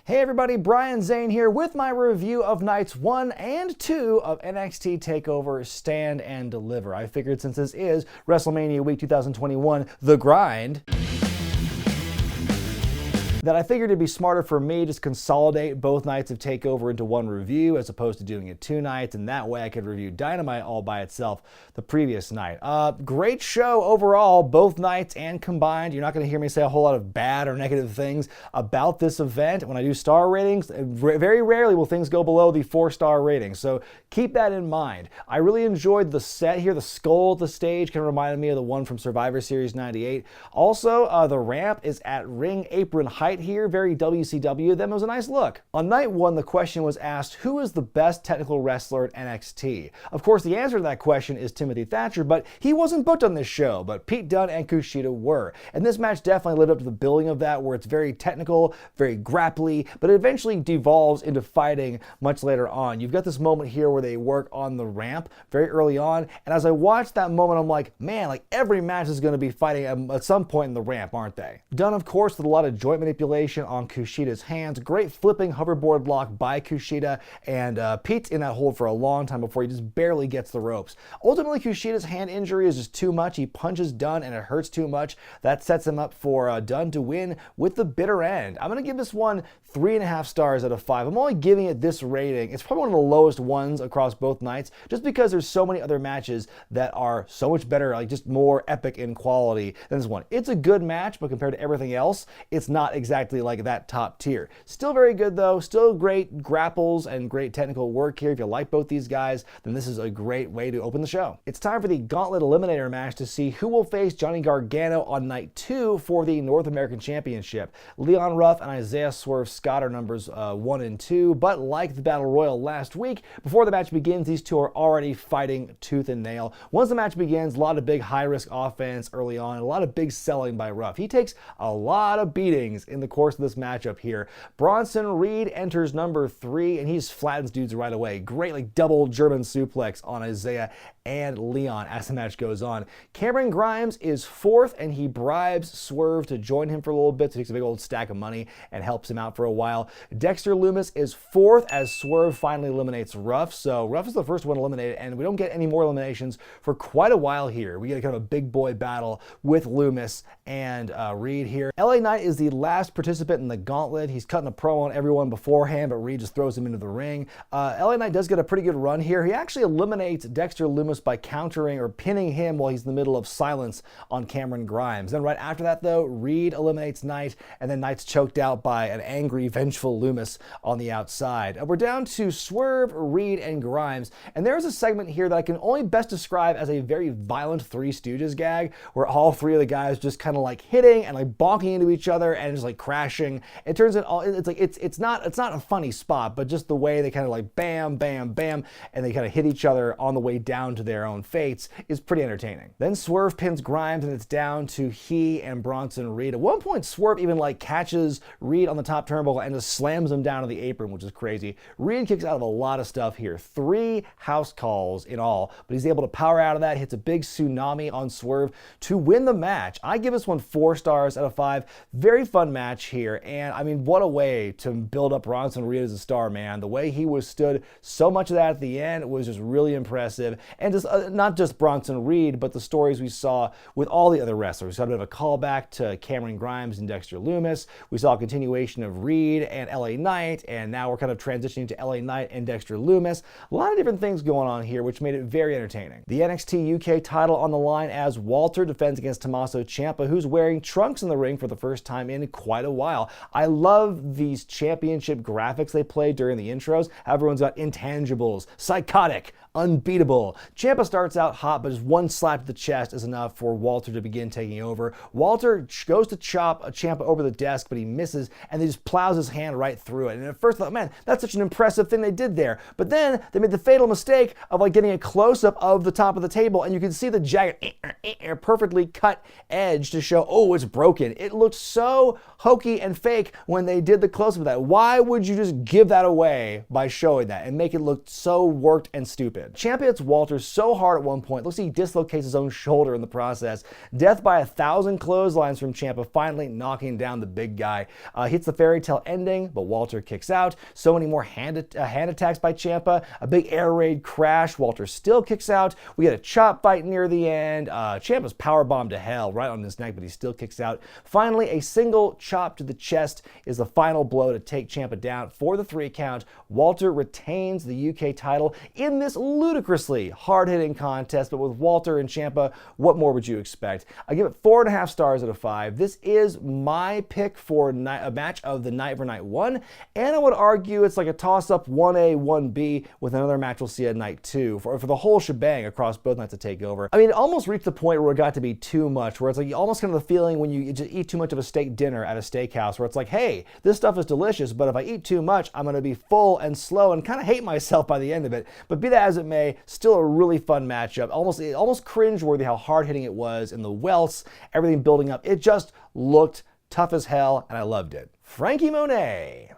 Hey everybody, Brian Zane here with my review of nights 1 and 2 of NXT TakeOver Stand and Deliver. I figured since this is WrestleMania Week 2021, The Grind, that I figured it'd be smarter for me just consolidate both nights of TakeOver into one review as opposed to doing it 2 nights, and that way I could review Dynamite all by itself the previous night. Great show overall, both nights and combined. You're not going to hear me say a whole lot of bad or negative things about this event. When I do star ratings, very rarely will things go below the 4-star rating, so keep that in mind. I really enjoyed the set here. The skull at the stage kind of reminded me of the one from Survivor Series 98. Also, the ramp is at ring apron height here, very WCW. Then it was a nice look. On night 1, the question was asked, who is the best technical wrestler at NXT? Of course, the answer to that question is Timothy Thatcher, but he wasn't booked on this show, but Pete Dunne and Kushida were. And this match definitely lived up to the billing of that, where it's very technical, very grapply, but it eventually devolves into fighting much later on. You've got this moment here where they work on the ramp very early on, and as I watched that moment, I'm like, man, like every match is going to be fighting at some point in the ramp, aren't they? Dunne, of course, with a lot of joint manipulation on Kushida's hands. Great flipping hoverboard block by Kushida, and Pete's in that hold for a long time before he just barely gets the ropes. Ultimately, Kushida's hand injury is just too much. He punches Dunne and it hurts too much. That sets him up for Dunne to win with the bitter end. I'm going to give this one 3.5 stars out of 5. I'm only giving it this rating. It's probably one of the lowest ones across both nights, just because there's so many other matches that are so much better, like just more epic in quality than this one. It's a good match, but compared to everything else, it's not exactly like that top tier. Still very good though, still great grapples and great technical work here. If you like both these guys, then this is a great way to open the show. It's time for the Gauntlet Eliminator match to see who will face Johnny Gargano on night 2 for the North American Championship. Leon Ruff and Isaiah Swerve Scott are numbers 1 and 2, but like the Battle Royal last week, before the match begins, these two are already fighting tooth and nail. Once the match begins, a lot of big high-risk offense early on, and a lot of big selling by Ruff. He takes a lot of beatings in the course of this matchup here. Bronson Reed enters number 3, and he just flattens dudes right away. Great, like double German suplex on Isaiah and Leon as the match goes on. Cameron Grimes is 4th, and he bribes Swerve to join him for a little bit, so he takes a big old stack of money and helps him out for a while. Dexter Lumis is 4th as Swerve finally eliminates Ruff. So Ruff is the first one eliminated, and we don't get any more eliminations for quite a while here. We get a kind of a big boy battle with Lumis and Reed here. LA Knight is the last participant in the Gauntlet. He's cutting a promo on everyone beforehand, but Reed just throws him into the ring. LA Knight does get a pretty good run here. He actually eliminates Dexter Lumis by countering or pinning him while he's in the middle of silence on Cameron Grimes. Then right after that, though, Reed eliminates Knight, and then Knight's choked out by an angry, vengeful Lumis on the outside. We're down to Swerve, Reed, and Grimes, and there's a segment here that I can only best describe as a very violent Three Stooges gag, where all 3 of the guys just kind of like hitting and like bonking into each other and just like crashing. It turns out it's not a funny spot, but just the way they kind of like bam, bam, bam, and they kind of hit each other on the way down to their own fates is pretty entertaining. Then Swerve pins Grimes, and it's down to he and Bronson Reed. At one point, Swerve even like catches Reed on the top turnbuckle and just slams him down to the apron, which is crazy. Reed kicks out of a lot of stuff here. 3 house calls in all, but he's able to power out of that, hits a big tsunami on Swerve to win the match. I give this one 4 stars out of 5. Very fun match here, and I mean, what a way to build up Bronson Reed as a star, man. The way he withstood so much of that at the end was just really impressive, and just not just Bronson Reed, but the stories we saw with all the other wrestlers. We saw a bit of a callback to Cameron Grimes and Dexter Lumis. We saw a continuation of Reed and LA Knight, and now we're kind of transitioning to LA Knight and Dexter Lumis. A lot of different things going on here, which made it very entertaining. The NXT UK title on the line as Walter defends against Tommaso Ciampa, who's wearing trunks in the ring for the first time in quite a while. I love these championship graphics they play during the intros. Everyone's got intangibles, psychotic, unbeatable. Ciampa starts out hot, but just one slap to the chest is enough for Walter to begin taking over. Walter goes to chop Ciampa over the desk, but he misses, and he just plows his hand right through it. And at first I thought, man, that's such an impressive thing they did there. But then they made the fatal mistake of like getting a close-up of the top of the table, and you can see the jagged, perfectly cut edge to show, oh, it's broken. It looked so hokey and fake when they did the close-up of that. Why would you just give that away by showing that and make it look so worked and stupid? did. Ciampa hits Walter so hard at one point, looks like he dislocates his own shoulder in the process. Death by 1,000 clotheslines from Ciampa, finally knocking down the big guy. Hits the fairy tale ending, but Walter kicks out. So many more hand attacks by Ciampa. A big air raid crash. Walter still kicks out. We get a chop fight near the end. Ciampa's powerbomb to hell right on his neck, but he still kicks out. Finally, a single chop to the chest is the final blow to take Ciampa down for the 3 count. Walter retains the UK title in this ludicrously hard-hitting contest, but with Walter and Ciampa, what more would you expect? I give it 4.5 stars out of 5. This is my pick for a match of the night for night 1, and I would argue it's like a toss-up 1A, 1B with another match we'll see at night 2 for the whole shebang across both nights of TakeOver. I mean, it almost reached the point where it got to be too much, where it's like almost kind of the feeling when you just eat too much of a steak dinner at a steakhouse, where it's like, hey, this stuff is delicious, but if I eat too much, I'm going to be full and slow and kind of hate myself by the end of it. But be that as it may, still a really fun matchup. Almost cringe-worthy how hard-hitting it was, and the welts, everything building up. It just looked tough as hell, and I loved it. Frankie Monet.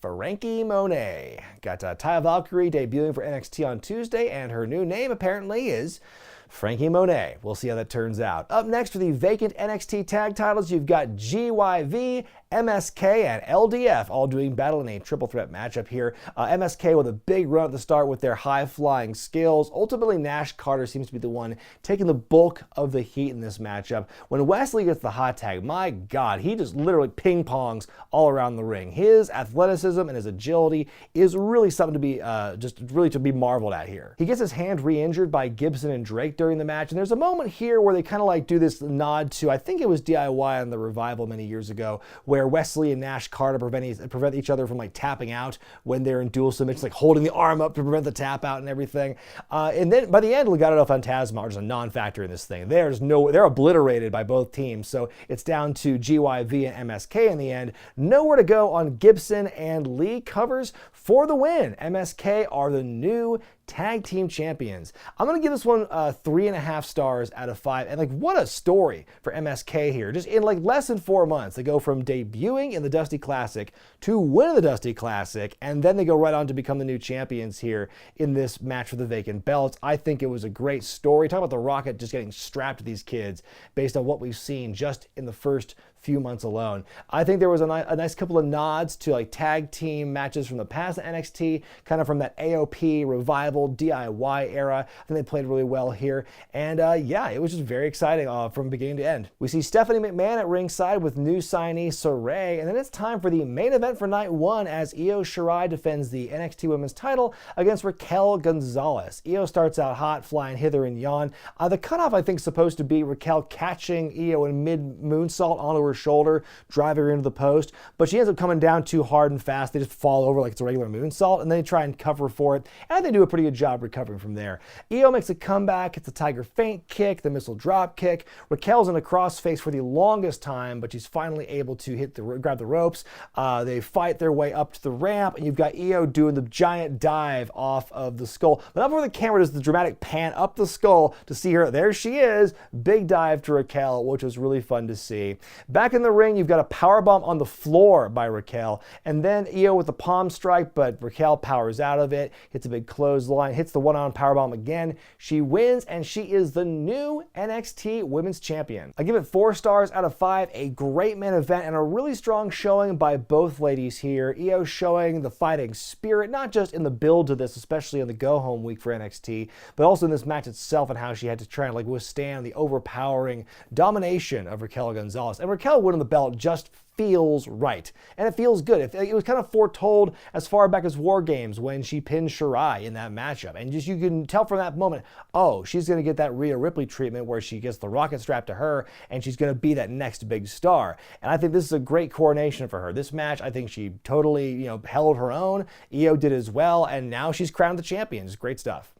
Got Taya Valkyrie debuting for NXT on Tuesday, and her new name apparently is Frankie Monet. We'll see how that turns out. Up next for the vacant NXT tag titles, you've got GYV, MSK, and LDF all doing battle in a triple threat matchup here. MSK with a big run at the start with their high-flying skills. Ultimately, Nash Carter seems to be the one taking the bulk of the heat in this matchup. When Wesley gets the hot tag, my God, he just literally ping-pongs all around the ring. His athleticism and his agility is really something to be to be marveled at here. He gets his hand re-injured by Gibson and Drake during the match, and there's a moment here where they kind of like do this nod to, I think it was DIY on the Revival many years ago, where Wesley and Nash Carter prevent each other from like tapping out when they're in dual submission, like holding the arm up to prevent the tap out and everything. And then by the end, Legado and Fantasma are just a non-factor in this thing. They're obliterated by both teams. So it's down to GYV and MSK in the end. Nowhere to go on Gibson and Lee covers for the win. MSK are the new tag team champions. I'm going to give this one 3.5 stars out of 5. And like, what a story for MSK here. Just in like less than 4 months, they go from debuting in the Dusty Classic to winning the Dusty Classic, and then they go right on to become the new champions here in this match for the vacant belts. I think it was a great story. Talk about the Rocket just getting strapped to these kids based on what we've seen just in the first few months alone. I think there was a nice couple of nods to like tag team matches from the past at NXT, kind of from that AOP, Revival, DIY era. I think they played really well here. And yeah, it was just very exciting from beginning to end. We see Stephanie McMahon at ringside with new signee Shirai, and then it's time for the main event for night 1 as Io Shirai defends the NXT Women's title against Raquel Gonzalez. Io starts out hot, flying hither and yon. The cutoff, I think, is supposed to be Raquel catching Io in mid-moonsault onto her shoulder, driving her into the post, but she ends up coming down too hard and fast. They just fall over like it's a regular moonsault, and they try and cover for it, and they do a pretty good job recovering from there. Io makes a comeback. It's a tiger feint kick, the missile drop kick. Raquel's in a crossface for the longest time, but she's finally able to grab the ropes. They fight their way up to the ramp, and you've got Io doing the giant dive off of the skull. But not before the camera does the dramatic pan up the skull to see her. There she is. Big dive to Raquel, which was really fun to see. Back in the ring, you've got a powerbomb on the floor by Raquel, and then Io with the palm strike, but Raquel powers out of it, hits a big clothesline, hits the one-on powerbomb again. She wins, and she is the new NXT Women's Champion. I give it 4 stars out of 5. A great main event and a really strong showing by both ladies here. Io showing the fighting spirit, not just in the build to this, especially in the go-home week for NXT, but also in this match itself and how she had to try and like withstand the overpowering domination of Raquel Gonzalez. And Raquel winning the belt just feels right, and it feels good. It was kind of foretold as far back as War Games when she pinned Shirai in that matchup, and just you can tell from that moment, oh, she's going to get that Rhea Ripley treatment where she gets the rocket strapped to her, and she's going to be that next big star. And I think this is a great coronation for her. This match, I think she totally, held her own. Io did as well, and now she's crowned the champion. It's great stuff.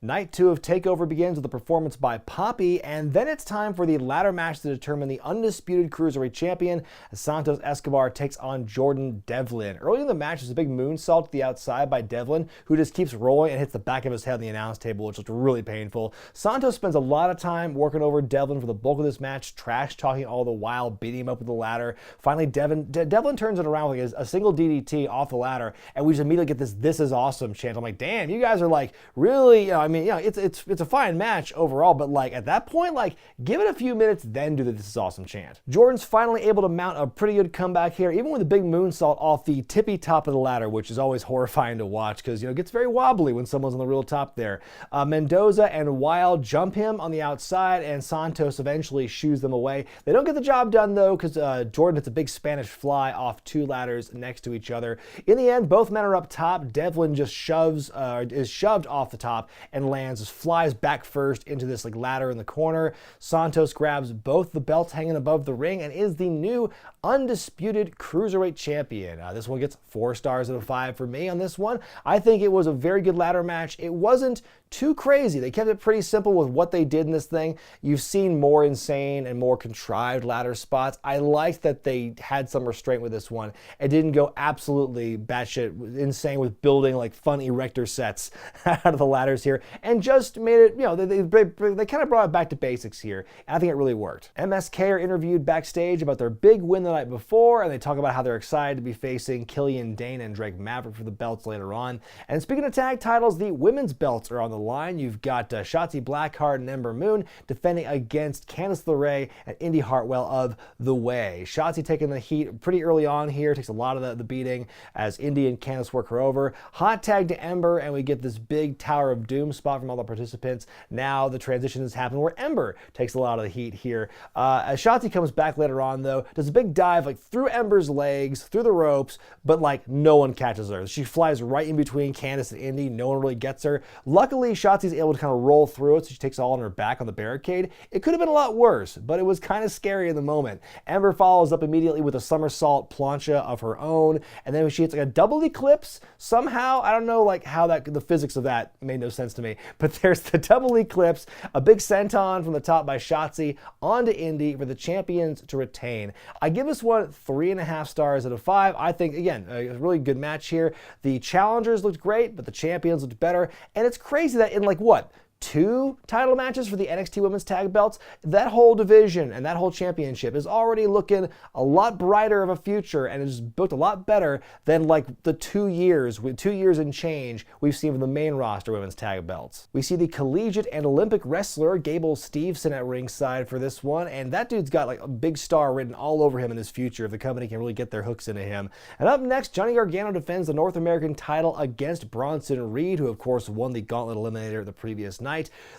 Night 2 of TakeOver begins with a performance by Poppy, and then it's time for the ladder match to determine the undisputed Cruiserweight champion as Santos Escobar takes on Jordan Devlin. Early in the match, there's a big moonsault to the outside by Devlin, who just keeps rolling and hits the back of his head on the announce table, which looked really painful. Santos spends a lot of time working over Devlin for the bulk of this match, trash-talking all the while, beating him up with the ladder. Finally, Devlin turns it around with a single DDT off the ladder, and we just immediately get this is awesome chant. I'm like, damn, you guys are like really, it's a fine match overall, but like at that point, like give it a few minutes, then do the this is awesome chant. Jordan's finally able to mount a pretty good comeback here, even with a big moonsault off the tippy top of the ladder, which is always horrifying to watch because it gets very wobbly when someone's on the real top there. Mendoza and Wild jump him on the outside, and Santos eventually shoos them away. They don't get the job done though because Jordan hits a big Spanish fly off two ladders next to each other. In the end, both men are up top. Devlin just is shoved off the top and lands, just flies back first into this ladder in the corner. Santos grabs both the belts hanging above the ring and is the new undisputed Cruiserweight champion. This one gets 4 stars out of 5 for me on this one. I think it was a very good ladder match. It wasn't too crazy. They kept it pretty simple with what they did in this thing. You've seen more insane and more contrived ladder spots. I liked that they had some restraint with this one. It didn't go absolutely batshit insane with building fun erector sets out of the ladders here, and just made it, they kind of brought it back to basics here, and I think it really worked. MSK are interviewed backstage about their big win the night before, and they talk about how they're excited to be facing Killian Dane and Drake Maverick for the belts later on. And speaking of tag titles, the women's belts are on the line. You've got Shotzi Blackheart and Ember Moon defending against Candice LeRae and Indi Hartwell of The Way. Shotzi taking the heat pretty early on here, takes a lot of the beating as Indi and Candice work her over. Hot tag to Ember, and we get this big Tower of Doom spot from all the participants. Now the transition has happened where Ember takes a lot of the heat here. As Shotzi comes back later on though, does a big dive through Ember's legs, through the ropes, but no one catches her. She flies right in between Candice and Indi. No one really gets her. Luckily, Shotzi's able to kind of roll through it, so she takes it all on her back on the barricade. It could have been a lot worse, but it was kind of scary in the moment. Ember follows up immediately with a somersault plancha of her own, and then she hits a double eclipse somehow. I don't know how the physics of that made no sense to me, but there's the double eclipse, a big senton from the top by Shotzi onto Indi for the champions to retain. I give this one 3.5 stars out of 5. I think, again, a really good match here. The challengers looked great, but the champions looked better, and it's crazy that in 2 title matches for the NXT Women's Tag Belts, that whole division and that whole championship is already looking a lot brighter of a future, and it's booked a lot better than the 2 years and change we've seen from the main roster Women's Tag Belts. We see the collegiate and Olympic wrestler Gable Steveson at ringside for this one, and that dude's got a big star written all over him in his future if the company can really get their hooks into him. And up next, Johnny Gargano defends the North American title against Bronson Reed, who of course won the Gauntlet Eliminator the previous night.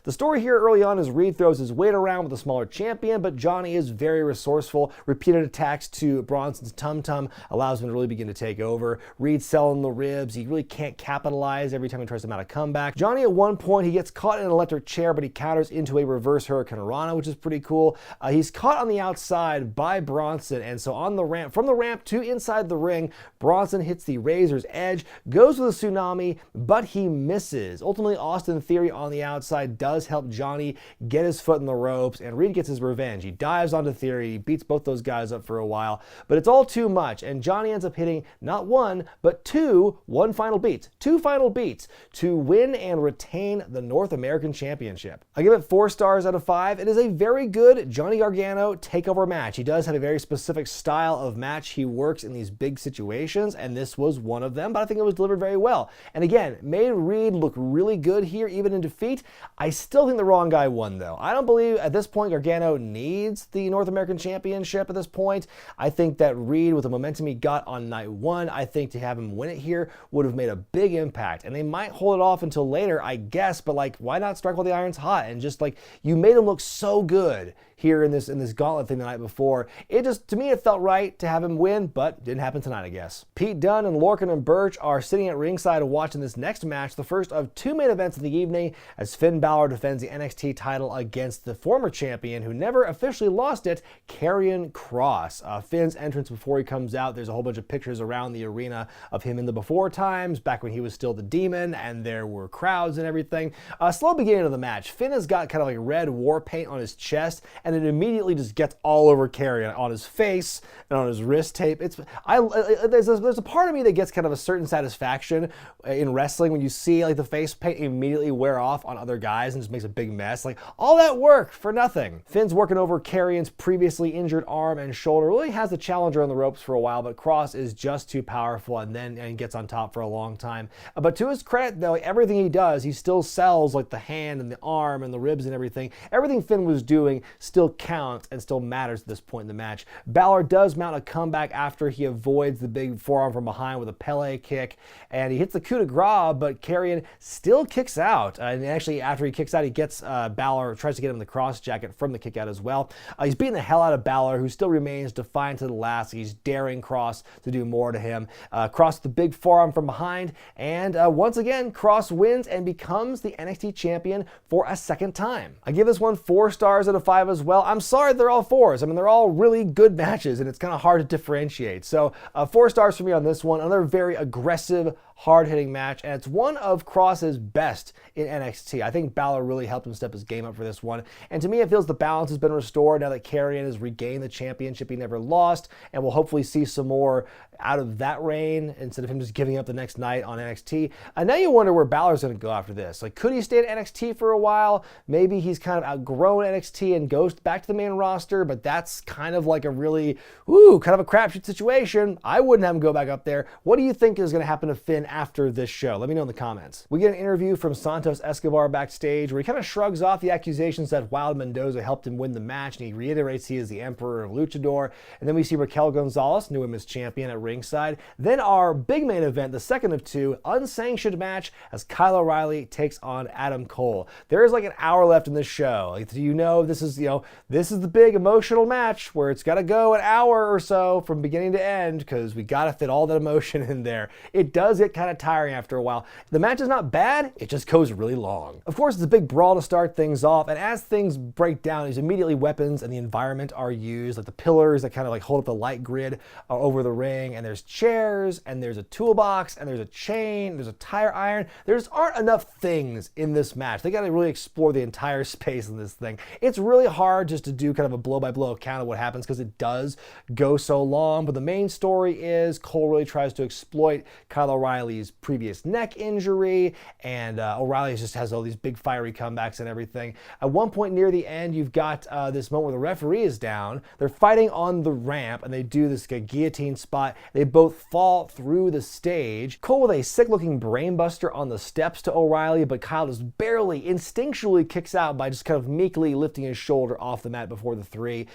The story here early on is Reed throws his weight around with a smaller champion, but Johnny is very resourceful. Repeated attacks to Bronson's tum-tum allows him to really begin to take over. Reed selling the ribs. He really can't capitalize every time he tries to mount a comeback. Johnny at one point, he gets caught in an electric chair, but he counters into a reverse Hurricane Rana, which is pretty cool. He's caught on the outside by Bronson, and so on the ramp, from the ramp to inside the ring, Bronson hits the Razor's Edge, goes with a tsunami, but he misses. Ultimately, Austin Theory on the outside does help Johnny get his foot in the ropes, and Reed gets his revenge. He dives onto Theory, he beats both those guys up for a while, but it's all too much, and Johnny ends up hitting not one, but two final beats to win and retain the North American Championship. I give it 4 stars out of 5. It is a very good Johnny Gargano takeover match. He does have a very specific style of match he works in these big situations, and this was one of them, but I think it was delivered very well. And again, made Reed look really good here, even in defeat. I still think the wrong guy won, though. I don't believe at this point Gargano needs the North American Championship at this point. I think that Reed, with the momentum he got on night 1, I think to have him win it here would have made a big impact. And they might hold it off until later, I guess, but why not strike while the iron's hot? And just you made him look so good here in this Gauntlet thing the night before. It just, to me, it felt right to have him win, but didn't happen tonight, I guess. Pete Dunne and Lorcan and Birch are sitting at ringside watching this next match, the first of 2 main events of the evening, as Finn Balor defends the NXT title against the former champion who never officially lost it, Karrion Kross. Finn's entrance before he comes out, there's a whole bunch of pictures around the arena of him in the before times, back when he was still the Demon, and there were crowds and everything. Slow beginning of the match. Finn has got kind of like red war paint on his chest, and it immediately just gets all over Karrion, on his face and on his wrist tape. There's a part of me that gets kind of a certain satisfaction in wrestling when you see like the face paint immediately wear off on other guys and just makes a big mess. Like, all that work for nothing. Finn's working over Karrion's previously injured arm and shoulder. Really has the challenger on the ropes for a while, but Kross is just too powerful and gets on top for a long time. But to his credit, though, like, everything he does, he still sells like the hand and the arm and the ribs and everything. Everything Finn was doing still counts and still matters at this point in the match. Balor does mount a comeback after he avoids the big forearm from behind with a Pele kick, and he hits the coup de grace, but Karrion still kicks out. And actually, after he kicks out, he gets Balor, tries to get him the cross jacket from the kick out as well. He's beating the hell out of Balor, who still remains defiant to the last. He's daring Kross to do more to him. Kross the big forearm from behind, and once again, Kross wins and becomes the NXT champion for a second time. I give this one 4 stars out of 5 as well. I'm sorry they're all 4s. I mean, they're all really good matches, and it's kind of hard to differentiate. So 4 stars for me on this one. Another very aggressive, hard-hitting match, and it's one of Kross's best in NXT. I think Balor really helped him step his game up for this one, and to me it feels the balance has been restored now that Karrion has regained the championship he never lost, and we'll hopefully see some more out of that reign instead of him just giving up the next night on NXT. And now you wonder where Balor's going to go after this. Like, could he stay at NXT for a while? Maybe he's kind of outgrown NXT and goes back to the main roster, but that's kind of like a really, kind of a crapshoot situation. I wouldn't have him go back up there. What do you think is going to happen to Finn after this show? Let me know in the comments. We get an interview from Santos Escobar backstage where he kind of shrugs off the accusations that Wild Mendoza helped him win the match, and he reiterates he is the Emperor of Luchador. And then we see Raquel Gonzalez, new women's champion, at ringside. Then our big main event, the second of 2, unsanctioned match as Kyle O'Reilly takes on Adam Cole. There is like an hour left in this show. Like, this is the big emotional match where it's got to go an hour or so from beginning to end because we got to fit all that emotion in there. It does get kind of tiring after a while. The match is not bad, it just goes really long. Of course, it's a big brawl to start things off, and as things break down, there's immediately weapons and the environment are used, like the pillars that kind of like hold up the light grid over the ring, and there's chairs, and there's a toolbox, and there's a chain, there's a tire iron. There just aren't enough things in this match. They got to really explore the entire space in this thing. It's really hard just to do kind of a blow-by-blow account of what happens because it does go so long, but the main story is Cole really tries to exploit Kyle O'Reilly's previous neck injury, and O'Reilly just has all these big fiery comebacks and everything. At one point near the end, you've got this moment where the referee is down. They're fighting on the ramp, and they do this guillotine spot. They both fall through the stage. Cole with a sick-looking brainbuster on the steps to O'Reilly, but Kyle just barely, instinctually kicks out by just kind of meekly lifting his shoulder off the mat before the 3.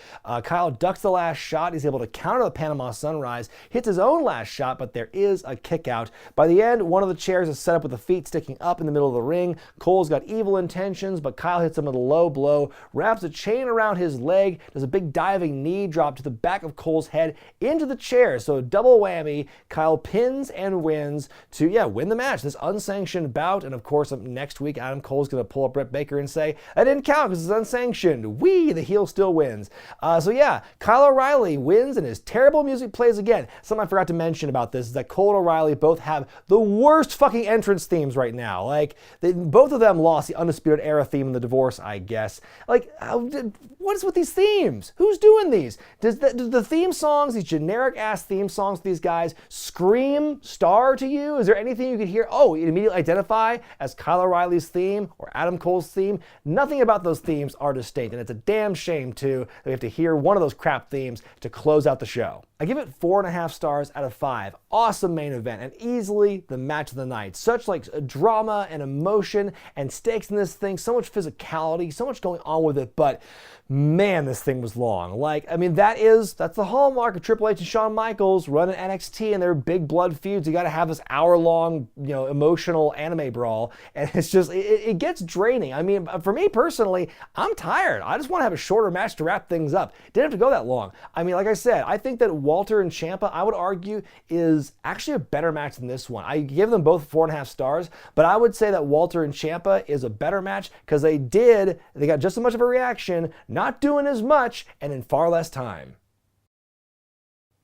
Kyle ducks the last shot. He's able to counter the Panama Sunrise, hits his own last shot, but there is a kick out. By the end, one of the chairs is set up with the feet sticking up in the middle of the ring. Cole's got evil intentions, but Kyle hits him with a low blow, wraps a chain around his leg, does a big diving knee drop to the back of Cole's head into the chair. So double whammy, Kyle pins and wins to, win the match. This unsanctioned bout, and of course, next week, Adam Cole's going to pull up Britt Baker and say, that didn't count because it's unsanctioned. The heel still wins. Kyle O'Reilly wins, and his terrible music plays again. Something I forgot to mention about this is that Cole and O'Reilly both have the worst fucking entrance themes right now. Like, both of them lost the Undisputed Era theme in the divorce, I guess. Like, what is with these themes? Who's doing these? Do the theme songs, these generic-ass theme songs, these guys, scream star to you? Is there anything you could hear, you immediately identify as Kyle O'Reilly's theme or Adam Cole's theme? Nothing about those themes are distinct, and it's a damn shame, too, that we have to hear one of those crap themes to close out the show. I give it 4.5 stars out of 5. Awesome main event, and easily the match of the night. Such like drama and emotion and stakes in this thing, so much physicality, so much going on with it, but man, this thing was long. That's the hallmark of Triple H and Shawn Michaels running NXT and their big blood feuds. You got to have this hour-long, emotional anime brawl, and it's just, it gets draining. For me personally, I'm tired. I just want to have a shorter match to wrap things up. Didn't have to go that long. Like I said, I think that Walter and Ciampa, I would argue, is actually a better match than this one. I give them both 4.5 stars, but I would say that Walter and Ciampa is a better match because they got just as much of a reaction, not doing as much, and in far less time.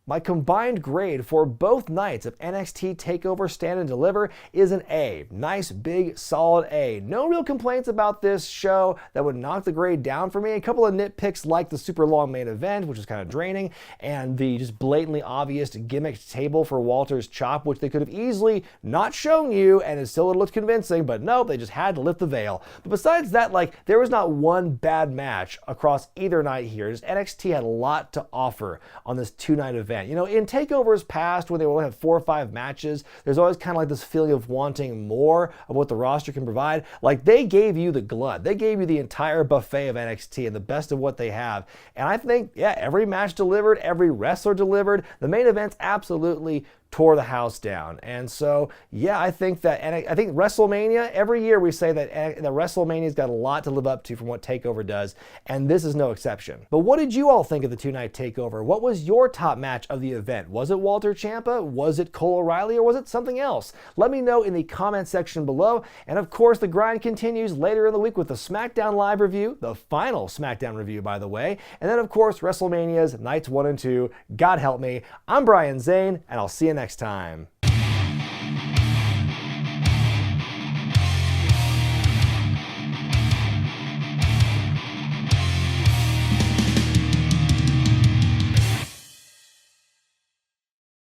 My combined grade for both nights of NXT TakeOver Stand and Deliver is an A. Nice, big, solid A. No real complaints about this show that would knock the grade down for me. A couple of nitpicks like the super long main event, which is kind of draining, and the just blatantly obvious gimmicked table for Walter's chop, which they could have easily not shown you and it still would have looked convincing, but nope, they just had to lift the veil. But besides that, there was not one bad match across either night here. Just NXT had a lot to offer on this 2-night event. You know, in takeovers past, when they only have 4 or 5 matches, there's always kind of this feeling of wanting more of what the roster can provide. They gave you the glut. They gave you the entire buffet of NXT and the best of what they have. And I think, yeah, every match delivered, every wrestler delivered. The main events absolutely tore the house down. And so, yeah, I think WrestleMania, every year we say that WrestleMania's got a lot to live up to from what TakeOver does, and this is no exception. But what did you all think of the 2-night TakeOver? What was your top match of the event? Was it Walter Ciampa? Was it Cole O'Reilly? Or was it something else? Let me know in the comment section below. And of course, the grind continues later in the week with the SmackDown Live review, the final SmackDown review, by the way. And then, of course, WrestleMania's nights 1 and 2. God help me. I'm Brian Zane, and I'll see you next time.